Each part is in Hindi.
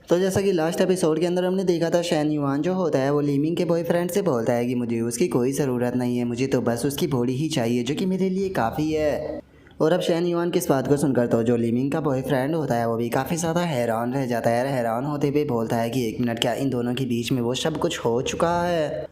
तो जैसा कि लास्ट एपिसोड के अंदर हमने देखा था, शैन युआन जो होता है वो लीमिंग के बॉयफ्रेंड से बोलता है कि मुझे उसकी कोई ज़रूरत नहीं है, मुझे तो बस उसकी बॉडी ही चाहिए जो कि मेरे लिए काफ़ी है। और अब शैन युआन की इस बात को सुनकर तो जो लीमिंग का बॉयफ्रेंड होता है वो भी काफ़ी ज़्यादा हैरान रह जाता है। हैरान होते हुए बोलता है कि एक मिनट, क्या इन दोनों के बीच में वो सब कुछ हो चुका है।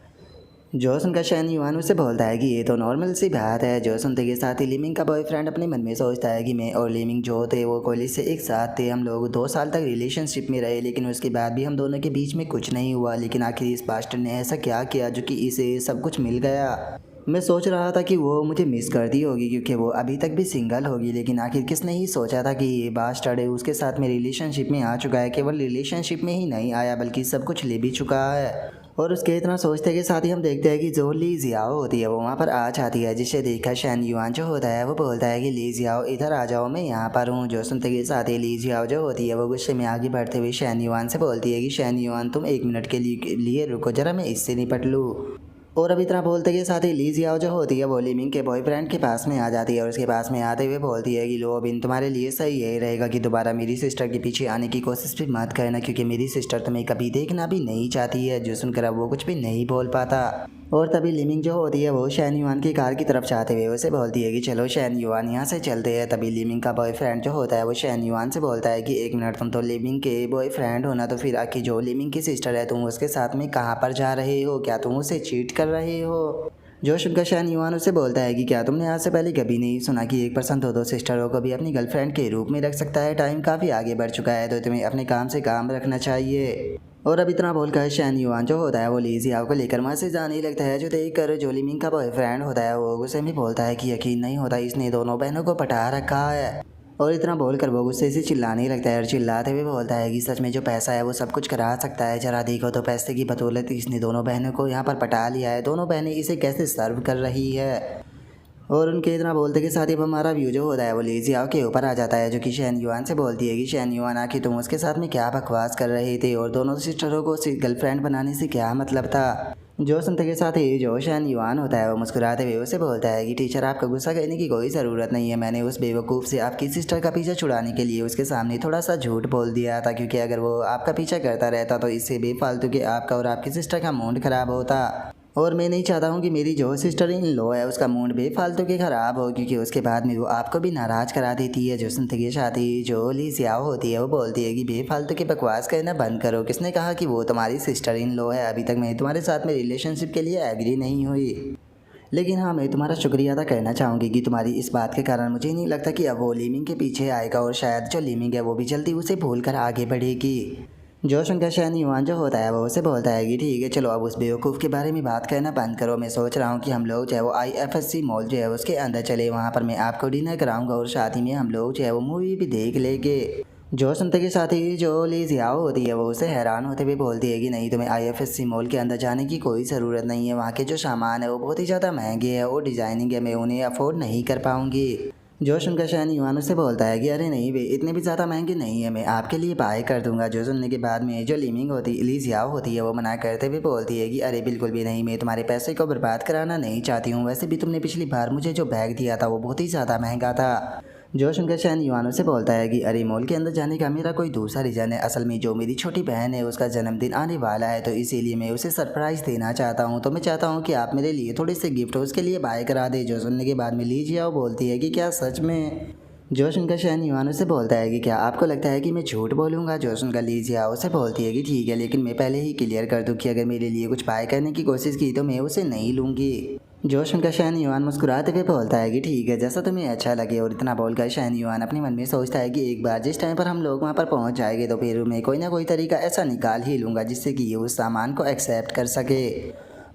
जो सुनकर शैन युआन उससे बोलता है कि ये तो नॉर्मल सी बात है। जो सुनते के साथ ही लीमिंग का बॉयफ्रेंड अपने मन में सोचता है कि मैं और लीमिंग जो थे वो कॉलेज से एक साथ थे, हम लोग 2 साल तक रिलेशनशिप में रहे, लेकिन उसके बाद भी हम दोनों के बीच में कुछ नहीं हुआ। लेकिन आखिर इस बास्टर ने ऐसा क्या किया जो कि इसे सब कुछ मिल गया। मैं सोच रहा था कि वो मुझे मिस करती होगी क्योंकि वो अभी तक भी सिंगल होगी, लेकिन आखिर किसने ही सोचा था कि ये बास्टर्ड उसके साथ में रिलेशनशिप में आ चुका है। केवल रिलेशनशिप में ही नहीं आया बल्कि सब कुछ ले भी चुका है। और उसके इतना सोचते के साथ ही हम देखते हैं कि जो ली जियाओ होती है वो वहाँ पर आ जाती है, जिसे देखकर शैन युआन जो होता है वो बोलता है कि ली जियाओ इधर आ जाओ, मैं यहाँ पर हूँ। जो सुनते के साथ ही ली जियाओ जो होती है वो गुस्से में आगे बढ़ते हुए शैन युआन से बोलती है कि शैन युआन तुम एक मिनट के लिए रुको जरा, मैं इससे निपट लूँ। और अब इतना बोलते के साथ ही ली जियाओ जो होती है वो लीमिंग के बॉयफ्रेंड के पास में आ जाती है और उसके पास में आते हुए बोलती है कि लो बिन, तुम्हारे लिए सही यही रहेगा कि दोबारा मेरी सिस्टर के पीछे आने की कोशिश भी मत करना, क्योंकि मेरी सिस्टर तुम्हें कभी देखना भी नहीं चाहती है। जो सुनकर अब वो कुछ भी नहीं बोल पाता। और तभी लिमिंग जो होती है वो शैन युआन की कार की तरफ जाते हुए उसे बोलती है कि चलो शैन युआन यहाँ से चलते हैं। तभी लिमिंग का बॉयफ्रेंड जो होता है वो शैन युआन से बोलता है कि एक मिनट, तुम तो लिमिंग के बॉयफ्रेंड हो ना, तो फिर आखिर जो लिमिंग की सिस्टर है तुम उसके साथ में कहाँ पर जा रहे हो? क्या तुम उसे चीट कर रहे हो? जो सुनकर शैन युआन उससे बोलता है कि क्या तुमने आज से पहले कभी नहीं सुना कि एक पर्सन दो सिस्टरों को भी अपनी गर्लफ्रेंड के रूप में रख सकता है? टाइम काफ़ी आगे बढ़ चुका है तो तुम्हें अपने काम से काम रखना चाहिए। और अब इतना बोलकर शैन युआन जो होता है वो ली जियाओ को लेकर वहाँ से जाने लगता है, जो देख कर जो लीमिंग का बॉयफ्रेंड होता है वो गुस्से में बोलता है कि यकीन नहीं होता, इसने दोनों बहनों को पटा रखा है। और इतना बोलकर वो गुस्से से चिल्लाने लगता है और चिल्लाते हुए बोलता है कि सच में जो पैसा है वो सब कुछ करा सकता है। जरा देखो तो पैसे की बदौलत इसने दोनों बहनों को यहाँ पर पटा लिया है, दोनों बहनें इसे कैसे सर्व कर रही है। और उनके इतना बोलते के साथ ही अब हमारा व्यू जो होता है वो ली जियाओ के ऊपर आ जाता है, जो कि शैन युआन से बोलती है कि शैन युआन आखिर तुम उसके साथ में क्या बकवास कर रहे थे और दोनों सिस्टरों को गर्लफ्रेंड बनाने से क्या मतलब था। जो सुनते के साथ ही जो शैन युआन होता है वो मुस्कुराते हुए उसे बोलता है कि टीचर, आपका गुस्सा करने की कोई ज़रूरत नहीं है। मैंने उस बेवकूफ़ से आपकी सिस्टर का पीछा छुड़ाने के लिए उसके सामने थोड़ा सा झूठ बोल दिया था, क्योंकि अगर वो आपका पीछा करता रहता तो इससे बेफालतू के आपका और आपकी सिस्टर का मूड ख़राब होता। और मैं नहीं चाहता हूँ कि मेरी जो सिस्टर इन लो है उसका मूड बेफालतू के ख़राब हो, क्योंकि उसके बाद में वो आपको भी नाराज़ करा देती है। जो सुनते के साथ ही जो ली जियाओ होती है वो बोलती है कि बेफालतू के बकवास करना बंद करो। किसने कहा कि वो तुम्हारी सिस्टर इन लो है? अभी तक मैं तुम्हारे साथ में रिलेशनशिप के लिए एग्री नहीं हुई। लेकिन हाँ, मैं तुम्हारा शुक्रिया अदा करना चाहूँगी कि तुम्हारी इस बात के कारण मुझे नहीं लगता कि अब वो लीमिंग के पीछे आएगा, और शायद जो लीमिंग है वो भी जल्दी उसे भूल कर आगे बढ़ेगी। जो सुनकर शैन युआन जो होता है वो उसे बोलता है कि ठीक है चलो अब उस बेवकूफ़ के बारे में बात करना बंद करो। मैं सोच रहा हूँ कि हम लोग जो है वो IFSC मॉल जो है उसके अंदर चले, वहाँ पर मैं आपको डिनर कराऊंगा और साथ ही में हम लोग जो है वो मूवी भी देख लेंगे। जो सुनते के साथ ही जो ली जियाओ होती है वो उसे हैरान होते हुए बोलती है कि नहीं, तुम्हें IFSC मॉल के अंदर जाने की कोई ज़रूरत नहीं है। वहाँ के जो सामान है वो बहुत ही ज़्यादा महंगे हैं और डिज़ाइनिंग है, मैं उन्हें अफोर्ड नहीं कर पाऊँगी। जो सुनकर शैन युआन उससे बोलता है कि अरे नहीं वे इतने भी ज़्यादा महंगे नहीं है, मैं आपके लिए बाय कर दूंगा। जो सुनने के बाद में जो ली जियाओ होती है वो मना करते हुए बोलती है कि अरे बिल्कुल भी नहीं, मैं तुम्हारे पैसे को बर्बाद कराना नहीं चाहती हूँ। वैसे भी तुमने पिछली बार मुझे जो बैग दिया था वो बहुत ही ज़्यादा महंगा था। जो सुनकर शैन युआन उससे बोलता है कि अरे मॉल के अंदर जाने का मेरा कोई दूसरा रीज़न है। असल में जो मेरी छोटी बहन है उसका जन्मदिन आने वाला है, तो इसीलिए मैं उसे सरप्राइज़ देना चाहता हूँ। तो मैं चाहता हूँ कि आप मेरे लिए थोड़े से गिफ्ट उसके लिए बाय करा दे। जो सुनने के बाद में ली जियाओ बोलती है कि क्या सच में? जो सुनकर शैन युआन उससे बोलता है कि क्या आपको लगता है कि मैं झूठ बोलूँगा? जो सुनकर ली जियाओ उससे बोलती है कि ठीक है, लेकिन मैं पहले ही क्लियर कर दूँ कि अगर मेरे लिए कुछ बाय करने की कोशिश की तो मैं उसे नहीं लूँगी। जो सुनकर शैन युआन मुस्कुराते हुए बोलता है कि ठीक है, जैसा तुम्हें अच्छा लगे। और इतना बोलकर शैन युआन अपने मन में सोचता है कि एक बार जिस टाइम पर हम लोग वहाँ पर पहुँच जाएंगे तो फिर मैं कोई ना कोई तरीका ऐसा निकाल ही लूँगा जिससे कि ये उस सामान को एक्सेप्ट कर सके।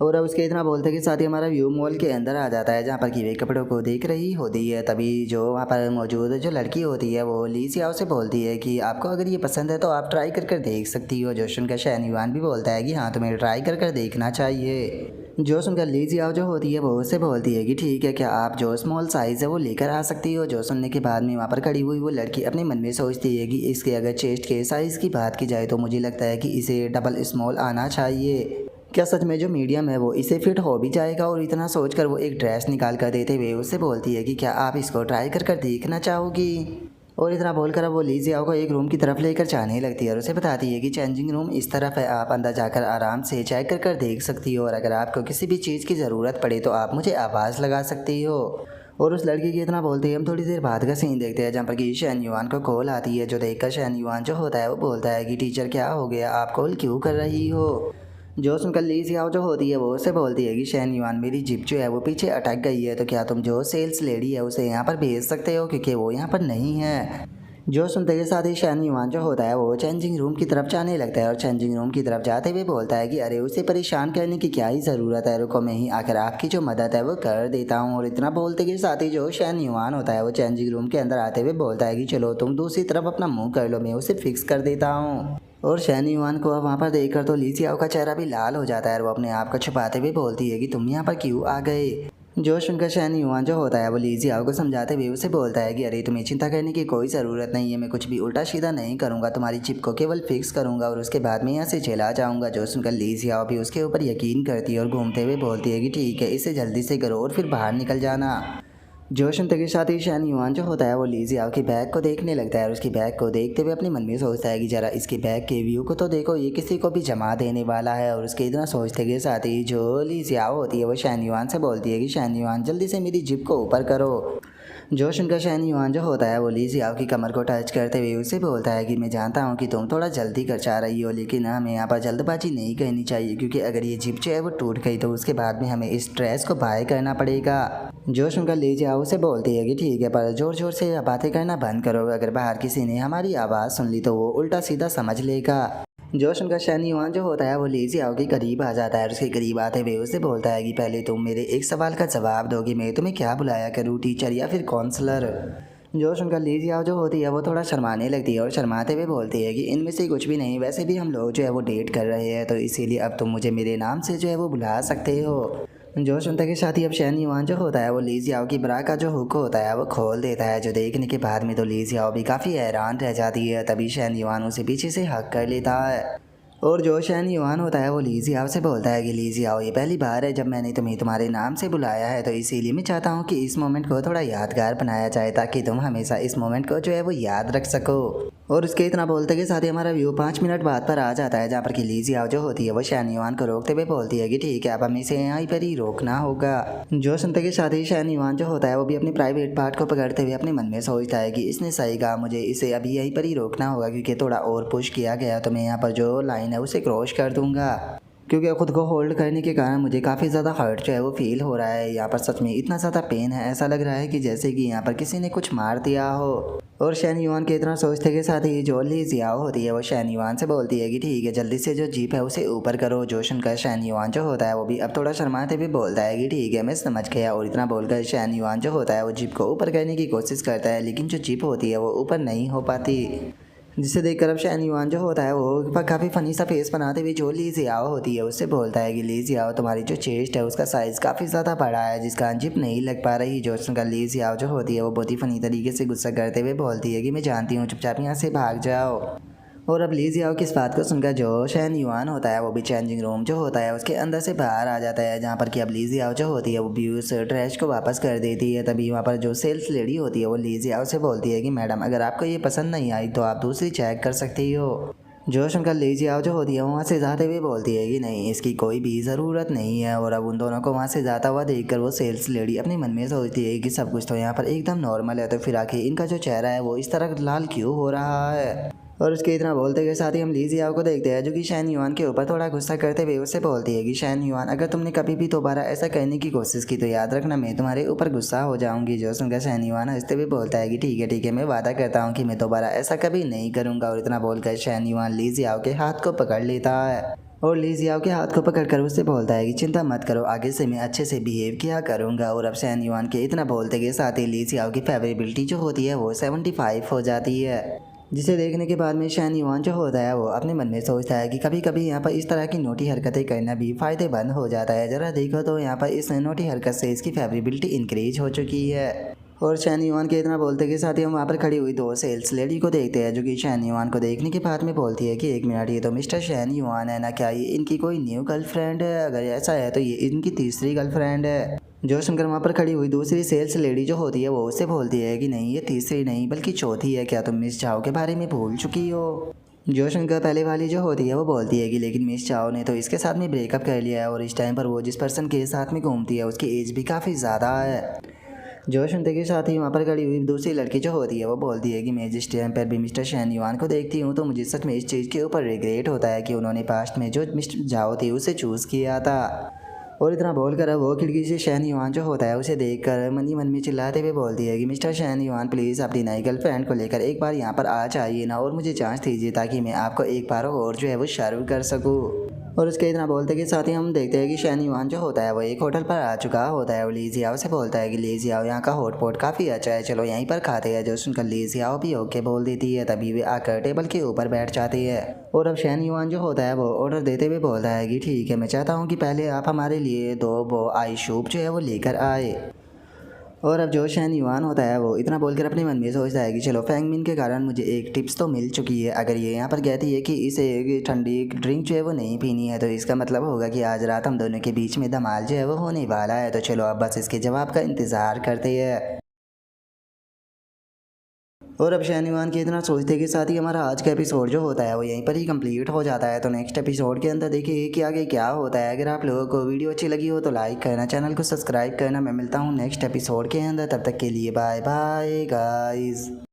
और अब उसके इतना बोलते के साथ ही हमारा व्यू मॉल के अंदर आ जाता है, जहाँ पर कि वे कपड़ों को देख रही होती है। तभी जो वहाँ पर मौजूद जो लड़की होती है वो ली जियाओ से बोलती है कि आपको अगर ये पसंद है तो आप ट्राई कर देख सकती हो। जो सुनकर शैन युआन भी बोलता है कि हाँ, तुम्हें ट्राई कर देखना चाहिए। जो सुनकर ली जियाओ जो होती है वो उससे बोलती है कि ठीक है, क्या आप जो स्मॉल साइज़ है वो लेकर आ सकती हो। जो सुनने के बाद में वहाँ पर खड़ी हुई वो लड़की अपने मन में सोचती है कि इसके अगर चेस्ट के साइज़ की बात की जाए तो मुझे लगता है कि इसे डबल स्मॉल आना चाहिए। क्या सच में जो मीडियम है वो इसे फिट हो भी जाएगा? और इतना सोचकर वो एक ड्रेस निकाल कर देते हुए उससे बोलती है कि क्या आप इसको ट्राई कर देखना चाहोगी। और इतना बोलकर अब वो ली जियाओ को एक रूम की तरफ लेकर जाने लगती है और उसे बताती है कि चेंजिंग रूम इस तरफ है, आप अंदर जाकर आराम से चेक कर देख सकती हो और अगर आपको किसी भी चीज़ की ज़रूरत पड़े तो आप मुझे आवाज़ लगा सकती हो। और उस लड़की की इतना बोलते ही हम थोड़ी देर बाद का सीन देखते हैं जहाँ पर कि शैन युआन को कॉल आती है, जो देखकर शैन युआन जो होता है वो बोलता है कि टीचर क्या हो गया, आप कॉल क्यों कर रही हो। जो सुनकर ली जियाओ जो होती है वो उससे बोलती है कि शैन युआन मेरी जिप जो है वो पीछे अटक गई है, तो क्या तुम जो सेल्स लेडी है उसे यहाँ पर भेज सकते हो क्योंकि वो यहाँ पर नहीं है। जो सुनते के साथ ही शैन युआन जो होता है वो चेंजिंग रूम की तरफ जाने लगता है और चेंजिंग रूम की तरफ जाते हुए बोलता है कि अरे उसे परेशान करने की क्या ही ज़रूरत है, रुको मैं ही आकर आपकी जो मदद है वो कर देता हूँ। और इतना बोलते के साथ ही जो शैन युआन होता है वो चेंजिंग रूम के अंदर आते हुए बोलता है कि चलो तुम दूसरी तरफ अपना मुंह कर लो, मैं उसे फिक्स कर देता हूँ। और शैन युआन को वहाँ पर देखकर तो ली जियाओ का चेहरा भी लाल हो जाता है और वो अपने आप को छुपाते हुए बोलती है कि तुम यहाँ पर क्यों आ गए। जो सुनकर शैन युआन जो होता है वो ली जियाओ को समझाते हुए उसे बोलता है कि अरे तुम्हें चिंता करने की कोई ज़रूरत नहीं है, मैं कुछ भी उल्टा सीधा नहीं करूँगा, तुम्हारी चिप को केवल फिक्स करूँगा और उसके बाद मैं यहाँ से चला जाऊँगा। जो सुनकर ली जियाओ भी उसके ऊपर यकीन करती है और घूमते हुए बोलती है कि ठीक है, इसे जल्दी से करो और फिर बाहर निकल जाना। जो सुनते के साथ ही शैन युआन जो होता है वो ली जियाओ की बैग को देखने लगता है और उसकी बैग को देखते हुए अपने मन में सोचता है कि जरा इसके बैग के व्यू को तो देखो, ये किसी को भी जमा देने वाला है। और उसके इतना सोचते के साथ ही जो ली जियाओ होती है वो शैन युआन से बोलती है कि शैन युआन जल्दी से मेरी जिप को ऊपर करो। जो सुनकर शैन युआन जो होता है वो ली जियाओ की कमर को टच करते हुए उसे बोलता है कि मैं जानता हूँ कि तुम थोड़ा जल्दी कर चाह रही हो, लेकिन हमें यहाँ पर जल्दबाजी नहीं करनी चाहिए क्योंकि अगर ये जिप जो है वो टूट गई तो उसके बाद में हमें इस ड्रेस को बाय करना पड़ेगा। जो सुनकर ली जियाओ उसे बोलती है कि ठीक है, पर ज़ोर ज़ोर से बातें करना बंद करो, अगर बाहर किसी ने हमारी आवाज़ सुन ली तो वो उल्टा सीधा समझ लेगा। जो सुनकर शैन युआन जो होता है वो ली जियाओ के करीब आ जाता है और उसके करीब आते हुए उसे बोलता है कि पहले तुम मेरे एक सवाल का जवाब दोगे, मैं तुम्हें क्या बुलाया करूँ, टीचर या फिर काउंसलर। जो सुनकर ली जियाओ जो होती है वो थोड़ा शर्माने लगती है और शर्माते हुए बोलती है कि इनमें से कुछ भी नहीं, वैसे भी हम लोग जो है वो डेट कर रहे हैं, तो इसीलिए अब तुम मुझे मेरे नाम से जो है वो बुला सकते हो। जो सुनते के साथ ही अब शैन युआन जो होता है वो ली जियाओ की ब्रा का जो हुक होता है वो खोल देता है, जो देखने के बाद में तो ली जियाओ भी काफ़ी हैरान रह जाती है। तभी शैन युआन उसे पीछे से हक कर लेता है और जो शैन युआन होता है वो ली जियाओ से बोलता है कि ली जियाओ ये पहली बार है जब मैंने तुम्हें तुम्हारे नाम से बुलाया है, तो इसीलिए मैं चाहता हूँ कि इस मोमेंट को थोड़ा यादगार बनाया जाए ताकि तुम हमेशा इस मोमेंट को जो है वो याद रख सको। और उसके इतना बोलते के साथ ही हमारा व्यू 5 मिनट बाद पर आ जाता है जहाँ पर कि ली जियाओ जो होती है वो शैन युआन को रोकते हुए बोलती है कि ठीक है, अब हमें इसे यहाँ पर ही रोकना होगा। जो सुनते के साथ ही शैन युआन जो होता है वो भी अपनी प्राइवेट पार्ट को पकड़ते हुए अपने मन में सोचता है कि इसने सही कहा, मुझे इसे अभी यहीं पर ही रोकना होगा क्योंकि थोड़ा और पुश किया गया तो मैं यहाँ पर जो लाइन है उसे क्रॉस कर दूंगा, क्योंकि खुद को होल्ड करने के कारण मुझे काफ़ी ज़्यादा हर्ट जो है वो फील हो रहा है। यहाँ पर सच में इतना ज़्यादा पेन है, ऐसा लग रहा है कि जैसे कि यहाँ पर किसी ने कुछ मार दिया हो। और शैन युआन के इतना सोचते के साथ ही जो ली जियाओ होती है वो शैन युआन से बोलती है कि ठीक है, जल्दी से जो जीप है उसे ऊपर करो। जो सुनकर शैन युआन जो होता है वो भी अब थोड़ा शर्माते हुए बोलता है कि ठीक है, मैं समझ गया। और इतना बोलकर शैन युआन जो होता है वो जीप को ऊपर करने की कोशिश करता है, लेकिन जो जीप होती है वो ऊपर नहीं हो पाती, जिसे देखकर अब शैन युआन जो होता है वो काफ़ी फनी सा फेस बनाते हुए जो ली जियाओ होती है उससे बोलता है कि ली जियाओ तुम्हारी जो चेस्ट है उसका साइज़ काफ़ी ज़्यादा बड़ा है जिसका जिप नहीं लग पा रही। जो सुनकर ली जियाओ जो होती है वो बहुत ही फनी तरीके से गुस्सा करते हुए बोलती है कि मैं जानती हूँ, चुपचाप यहाँ से भाग जाओ। और अब ली जियाओ की इस बात को सुनकर जो शैन युआन होता है वो भी चेंजिंग रूम जो होता है उसके अंदर से बाहर आ जाता है, जहाँ पर कि अब ली जियाओ जो होती है वो भी उस ड्रेस को वापस कर देती है। तभी वहाँ पर जो सेल्स लेडी होती है वो ली जियाओ से बोलती है कि मैडम अगर आपको ये पसंद नहीं आई तो आप दूसरी चेक कर सकती हो। जो सुनकर ली जियाओ जो होती है वहाँ से जाते हुए बोलती है कि नहीं, इसकी कोई भी ज़रूरत नहीं है। और अब उन दोनों को वहाँ से जाता हुआ देखकर वो सेल्स लेडी अपने मन में सोचती है कि सब कुछ तो यहाँ पर एकदम नॉर्मल है, तो फिर आखिर इनका जो चेहरा है वो इस तरह लाल क्यों हो रहा है। और उसके इतना बोलते के साथ ही हम ली जियाओ को देखते हैं जो कि शैन युआन के ऊपर थोड़ा गुस्सा करते हुए उससे बोलती है कि शैन युआन अगर तुमने कभी भी दोबारा ऐसा करने की कोशिश की तो याद रखना मैं तुम्हारे ऊपर गुस्सा हो जाऊंगी। जो सुनकर शैन युआन हंसते हुए बोलता है कि ठीक है मैं वादा करता हूँ कि मैं दोबारा ऐसा कभी नहीं करूँगा। और इतना बोलकर शैन युआन ली जियाओ के हाथ को पकड़ लेता है और ली जियाओ के हाथ को पकड़कर उससे बोलता है कि चिंता मत करो, आगे से मैं अच्छे से बिहेव किया करूँगा। और अब शैन युआन के इतना बोलते के साथ ही ली जियाओ की फेवरेबिलिटी जो होती है वो 75 हो जाती है, जिसे देखने के बाद में शैन युआन जो होता है वो अपने मन में सोचता है कि कभी कभी यहाँ पर इस तरह की नोटी हरकतें करना भी फ़ायदेमंद हो जाता है। ज़रा देखो तो यहाँ पर इस नोटी हरकत से इसकी फेवरेबिलिटी इंक्रीज हो चुकी है। और शैन युआन के इतना बोलते के साथ ही हम वहाँ पर खड़ी हुई दो सेल्स लेडी को देखते हैं जो कि शैन युआन को देखने के बाद में बोलती है कि एक मिनट, ये तो मिस्टर शैन युआन है ना, क्या ये इनकी कोई न्यू गर्लफ्रेंड है? अगर ऐसा है तो ये इनकी तीसरी गर्लफ्रेंड है। जो सुनकर वहाँ पर खड़ी हुई दूसरी सेल्स लेडी जो होती है वो उससे बोलती है कि नहीं, ये तीसरी नहीं बल्कि चौथी है, क्या तुम मिस चाओ के बारे में भूल चुकी हो। जो सुनकर पहले वाली जो होती है वो बोलती है कि लेकिन मिस चाओ ने तो इसके साथ में ब्रेकअप कर लिया है और इस टाइम पर वो जिस पर्सन के साथ में घूमती है उसकी एज भी काफ़ी ज़्यादा है। जो सुनते के साथ ही वहाँ पर खड़ी हुई दूसरी लड़की जो होती है वो बोलती है कि मैं जिस टाइम पर भी मिस्टर शैन युआन को देखती हूँ तो मुझे सच में इस चीज़ के ऊपर रिग्रेट होता है कि उन्होंने पास्ट में जो मिस्टर जाओ थी उसे चूज़ किया था। और इतना बोलकर अब वो खिड़की से शैन युआन जो होता है उसे देखकर मन ही मन में चिल्लाते हुए बोलती है कि मिस्टर शैन युआन प्लीज़ अपनी नई गर्लफ्रेंड को लेकर एक बार यहाँ पर आ जाइए ना और मुझे चांस दीजिए ताकि मैं आपको एक बार और जो है वो सर्व कर सकूँ। और उसके इतना बोलते के साथ ही हम देखते हैं कि शैन युआन जो होता है वो एक होटल पर आ चुका होता है। वो ली जियाओ से बोलता है कि ली जियाओ यहाँ का हॉटपॉट काफ़ी अच्छा है, चलो यहीं पर खाते हैं। जो सुनकर ली जियाओ भी ओके बोल देती है, तभी वे आकर टेबल के ऊपर बैठ जाती है। और अब शैन युआन जो होता है वो ऑर्डर देते हुए बोलता है कि ठीक है, मैं चाहता हूँ कि पहले आप हमारे लिए 2 वो आई सूप जो है वो लेकर आए। और अब जो शैन युआन होता है वो इतना बोलकर अपने मन में सोचता है कि चलो फैंगमिन के कारण मुझे एक टिप्स तो मिल चुकी है। अगर ये यहाँ पर कहती है कि इसे एक ठंडी ड्रिंक जो है वो नहीं पीनी है तो इसका मतलब होगा कि आज रात हम दोनों के बीच में धमाल जो है वो होने वाला है। तो चलो अब बस इसके जवाब का इंतज़ार करते हैं। और अब शैन युआन के इतना सोचते के साथ ही हमारा आज का एपिसोड जो होता है वो यहीं पर ही कंप्लीट हो जाता है। तो नेक्स्ट एपिसोड के अंदर देखिए कि आगे क्या होता है। अगर आप लोगों को वीडियो अच्छी लगी हो तो लाइक करना, चैनल को सब्सक्राइब करना। मैं मिलता हूँ नेक्स्ट एपिसोड के अंदर, तब तक के लिए बाय बाय गाइस।